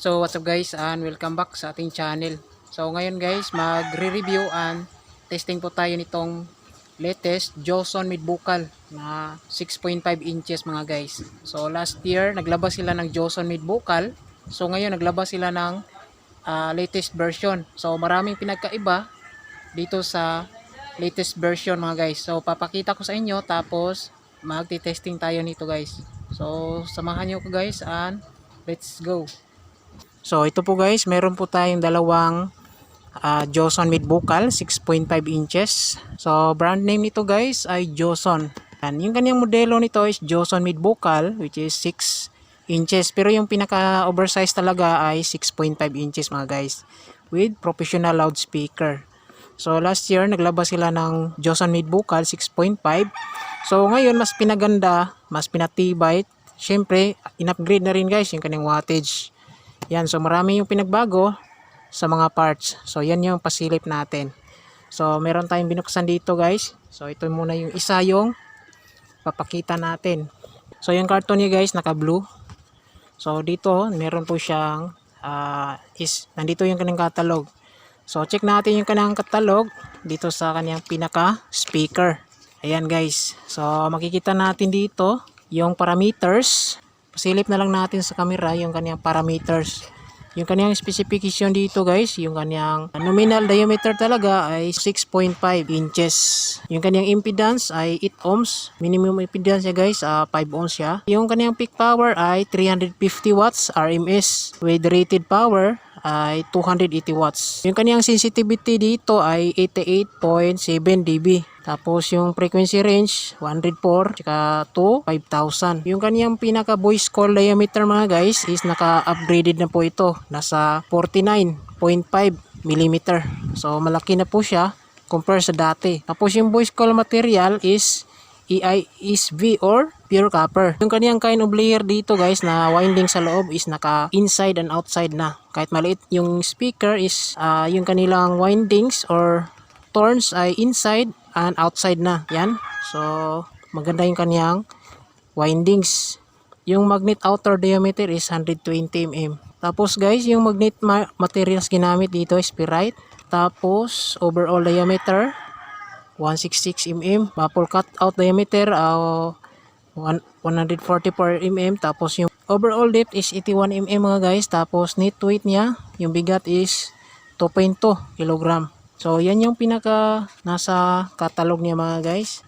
So what's up guys, and welcome back sa ating channel. So ngayon guys, magre-review and testing po tayo nitong latest Joson mid-buckle na 6.5 inches mga guys. So last year naglabas sila ng Joson mid-buckle. So ngayon naglabas sila ng latest version. So maraming pinagkaiba dito sa latest version mga guys. So papakita ko sa inyo, tapos magti-testing tayo nito guys. So samahan nyo ko guys, and let's go. So ito po guys, meron po tayong dalawang Joson mid-buckle 6.5 inches. So brand name nito guys ay Joson. And yung kanyang modelo nito is Joson mid-buckle, which is 6 inches. Pero yung pinaka oversize talaga ay 6.5 inches mga guys, with professional loudspeaker. So last year naglabas sila ng Joson mid-buckle 6.5. So ngayon mas pinaganda, mas pinatibay. Syempre in-upgrade na rin guys yung kanyang wattage. Yan, so marami yung pinagbago sa mga parts. So yan yung pasilip natin. So meron tayong binuksan dito guys. So ito muna yung isa yung papakita natin. So yung karton niya guys naka blue. So dito meron po siyang nandito yung kanyang catalog. So check natin yung kanyang catalog dito sa kanyang pinaka speaker. Ayan guys. So makikita natin dito yung parameters. Pasilip na lang natin sa camera yung kanyang parameters. Yung kanyang specification dito guys, yung kanyang nominal diameter talaga ay 6.5 inches. Yung kanyang impedance ay 8 ohms. Minimum impedance niya guys, 5 ohms siya. Yung kanyang peak power ay 350 watts RMS with rated power ay 280 watts. Yung kanyang sensitivity dito ay 88.7 dB. Tapos yung frequency range 104 tsaka to 5,000. Yung kaniyang pinaka voice call diameter mga guys is naka-upgraded na po ito. Nasa 49.5 mm. So malaki na po siya compare sa dati. Tapos yung voice call material is EISV or pure copper. Yung kaniyang kind of layer dito guys na winding sa loob is naka inside and outside na. Kahit maliit yung speaker is yung kanilang windings or turns ay inside and outside na. Yan. So maganda yung kaniyang windings. Yung magnet outer diameter is 120 mm. Tapos guys, yung magnet materials ginamit dito is ferrite. Tapos overall diameter 166 mm. Maple cut out diameter 144 mm. Tapos yung overall depth is 81 mm mga guys. Tapos net weight niya, yung bigat is 2.2 kg. So yan yung pinaka nasa catalog niya mga guys.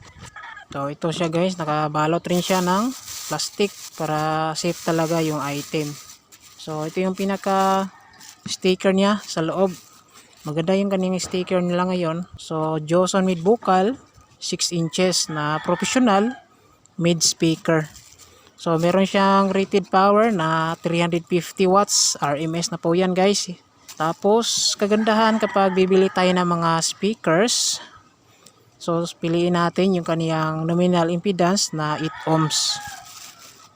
So ito siya guys, nakabalot rin siya ng plastic para safe talaga yung item. So ito yung pinaka sticker niya sa loob. Maganda yung kanyang sticker nila ngayon. So Joson mid-buckle 6 inches na professional mid speaker. So meron siyang rated power na 350 watts RMS na po yan guys. Tapos kagandahan kapag bibili tayo ng mga speakers, so piliin natin yung kaniyang nominal impedance na 8 ohms.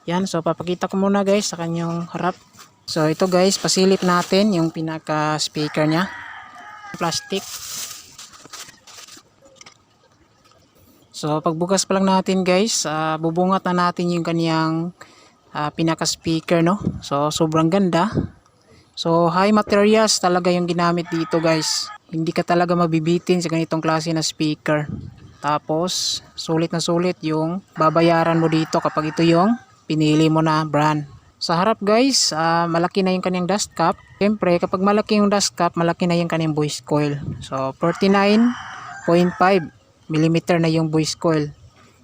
Yan, so papakita ko muna guys sa kanyang harap. So ito guys, pasilip natin yung pinaka speaker niya. Plastic. So pagbukas pa lang natin guys, bubungat na natin yung kaniyang pinaka speaker, no. So sobrang ganda. So high materials talaga yung ginamit dito guys. Hindi ka talaga mabibitin sa ganitong klase na speaker. Tapos sulit na sulit yung babayaran mo dito kapag ito yung pinili mo na brand. Sa harap guys, malaki na yung kanyang dust cap. Siyempre kapag malaki yung dust cap, malaki na yung kanyang voice coil. So 49.5 mm na yung voice coil.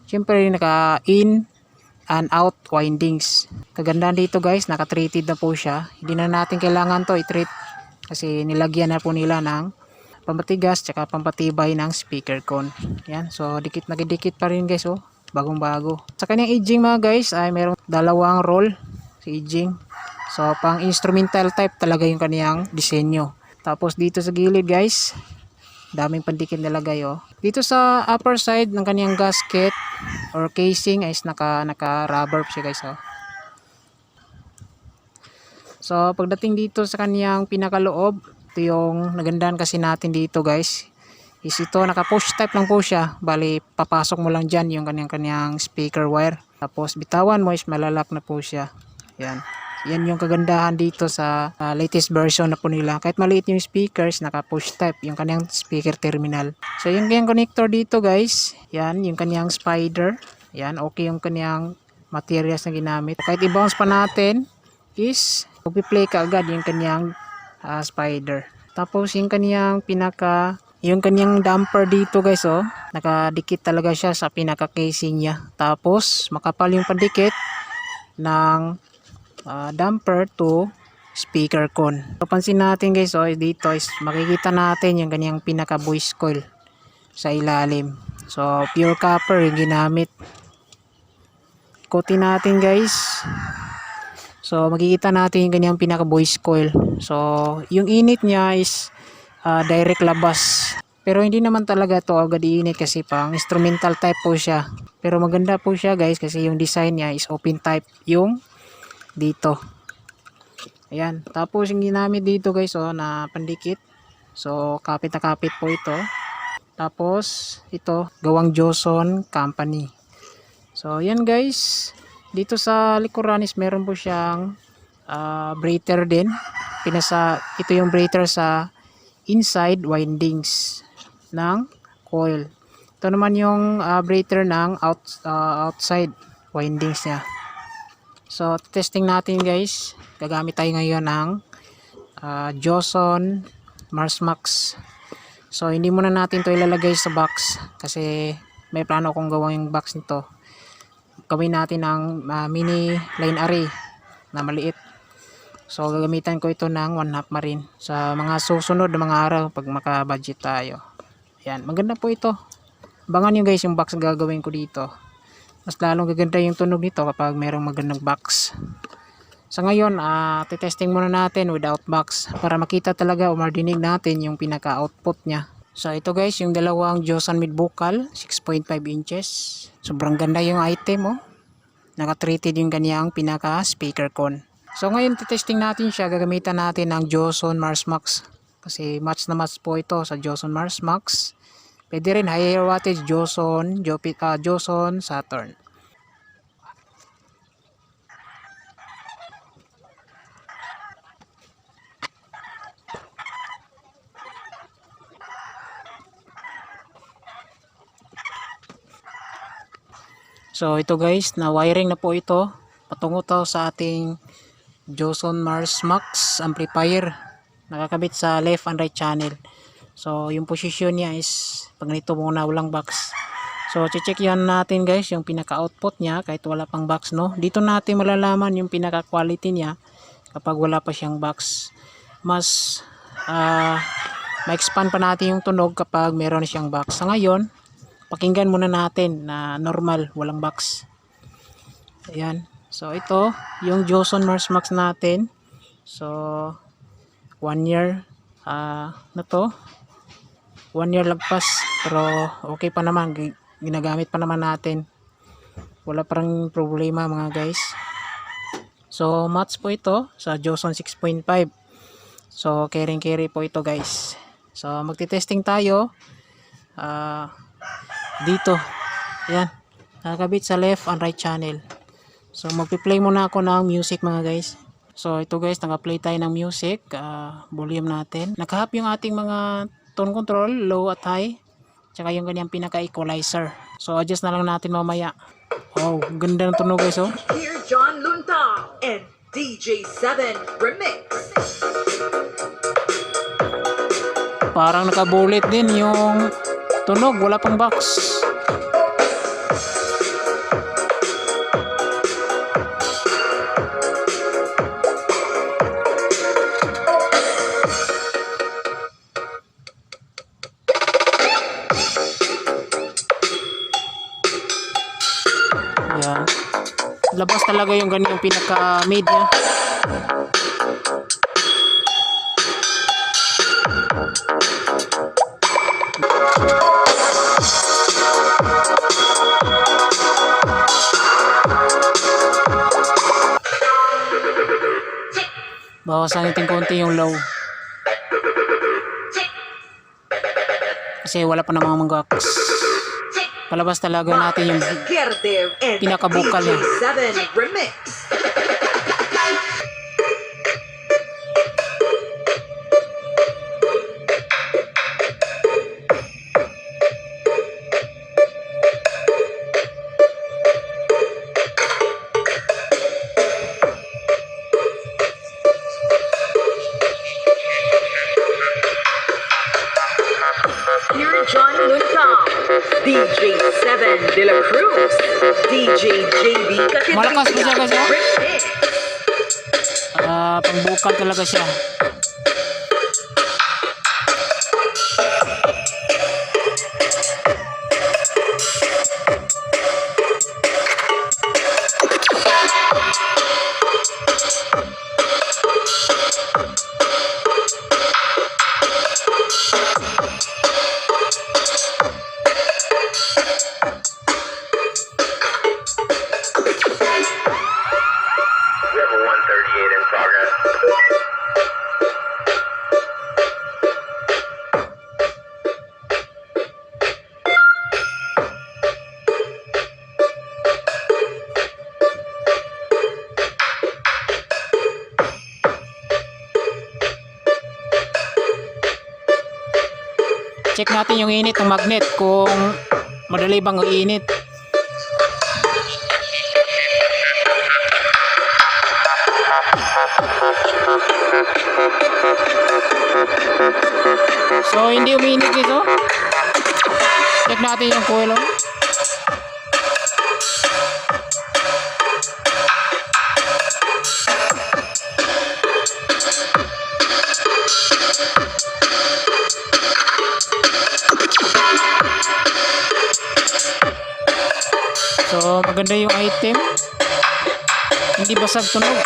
Siyempre naka in and out windings. Kagandahan dito guys, naka-treated na po siya. Hindi na natin kailangan to i-treat kasi nilagyan na po nila ng pampatigas tsaka pampatibay ng speaker cone. Yan, so dikit na dikit pa rin guys, oh. Bagong bago. Sa kanyang edging mga guys ay mayroong dalawang roll sa edging. So pang instrumental type talaga yung kaniyang disenyo. Tapos dito sa gilid guys, daming pandikit nilagay, oh. Dito sa upper side ng kaniyang gasket or casing is naka rubber siya guys, oh. So pagdating dito sa kaniyang pinakaloob, ito yung nagandahan kasi natin dito guys. Is ito naka push type lang po siya. Bali papasok mo lang diyan yung kanyang speaker wire. Tapos bitawan mo is malalak na po siya. Yan. Yan yung kagandahan dito sa latest version na po nila. Kahit maliit yung speakers, naka push type yung kanyang speaker terminal. So yung kanyang connector dito guys, yan yung kanyang spider. Yan, okay yung kanyang materials na ginamit. Kahit i-bounce pa natin is magpi-play ka agad yung kanyang spider. Tapos yung kanyang yung kanyang damper dito guys, oh, nakadikit talaga siya sa pinaka casing niya. Tapos makapal yung pandikit ng damper to speaker con. Papansin natin guys, oh, dito is makikita natin yung kanyang pinaka voice coil sa ilalim. So pure copper yung ginamit. Ikutin natin guys. So makikita natin yung kanyang pinaka voice coil. So yung init niya is direct labas. Pero hindi naman talaga to agad iinit kasi pang instrumental type po siya. Pero maganda po siya guys kasi yung design niya is open type yung dito. Ayan. Tapos yung ginamit dito guys, oh, na pandikit. So kapit na kapit po ito. Tapos ito gawang Joson Company. So yan guys. Dito sa likuran is meron po siyang breather din. Ito yung breather sa inside windings ng coil. Ito naman yung breather ng outside windings niya. So testing natin guys. Gagamit tayo ngayon ng Joson Marsmax. So hindi muna natin to ilalagay sa box kasi may plano akong gawin yung box nito. Gawin natin ng mini line array na maliit. So gagamitan ko ito ng 1/2 marine sa mga susunod na mga araw pag maka-budget tayo. Ayan, maganda po ito. Abangan nyo guys yung box na gagawin ko dito. Mas lalong gaganda yung tunog nito kapag merong magandang box. Sa ngayon, titesting muna natin without box para makita talaga o marinig natin yung pinaka-output niya. So ito guys, yung dalawang Joson mid vocal, 6.5 inches. Sobrang ganda yung item, oh. Naka-treated yung kanyang pinaka-speaker con. So ngayon titesting natin siya, gagamitan natin ng Joson Marsmax. Kasi match na match po ito sa Joson Marsmax. Pwede rin higher wattage Joson Saturn. So ito guys, na wiring na po ito. Patungo to sa ating Joson Marsmax amplifier. Nakakabit sa left and right channel. So yung position niya is pag ganito muna, walang box. So check yan natin guys yung pinaka output niya kahit wala pang box, no. Dito natin malalaman yung pinaka quality niya kapag wala pa siyang box. Mas ma-expand pa natin yung tunog kapag meron na siyang box. Sa ngayon, pakinggan muna natin na normal, walang box. Ayan. So ito yung Joson Marsmax natin. So 1 year na to. 1 year lagpas, pero okay pa naman, ginagamit pa naman natin. Wala parang problema mga guys. So match po ito sa Joson 6.5. So carry po ito guys. So magti-testing tayo dito. Ayan, nakakabit sa left and right channel. So magpi-play muna ako ng music mga guys. So ito guys, naka-play tayo ng music, volume natin. Naka-hap yung ating mga tone control, low at high. Tsaka yung kanyang pinaka-equalizer. So adjust na lang natin mamaya. Oh, ganda ng tunog guys, oh. Here John Lunta and DJ7 Remix. Parang naka-bullet din yung tunog, wala pang box. Ayan. Labas talaga yung ganyan pinaka-mid niya. Bawasan natin konti yung low. Kasi wala pa namang mag-wax. Palabas talaga natin yung pinaka-vocal niya. John Luncam, DJ 7 De La Cruz, DJ JB Malakas po siya, guys, oh. Remix. Pangbukal talaga siya. Level 138 in progress. Check natin yung init ng magnet kung madali bang iinit. So hindi umiinit ito. Check natin yung coil. So maganda yung item. Hindi basag tunog.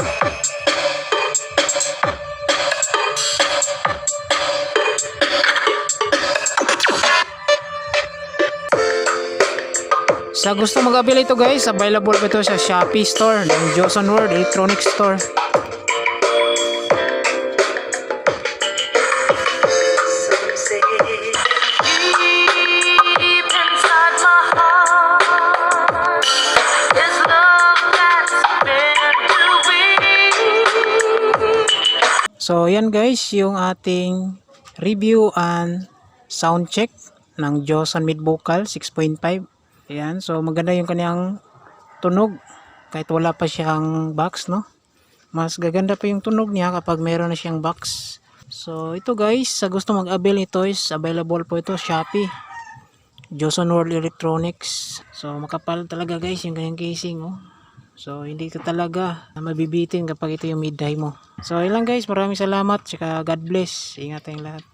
Sa gusto mag-avail ito guys, available pa ito sa Shopee store ng Joson World Electronics Store. Say, deep inside my heart, there's love that's meant to be. So yan guys, yung ating review and sound check ng Joson Mid Vocal 6.5. Ayan, so maganda yung kanyang tunog kahit wala pa siyang box, no? Mas gaganda pa yung tunog niya kapag meron na siyang box. So ito guys, sa gusto mag-avail ito is available po ito Shopee, Joson World Electronics. So makapal talaga guys yung kanyang casing, oh. So hindi ka talaga mabibitin kapag ito yung mid-high mo. So ilang guys, maraming salamat, tsaka God bless. Ingat tayong lahat.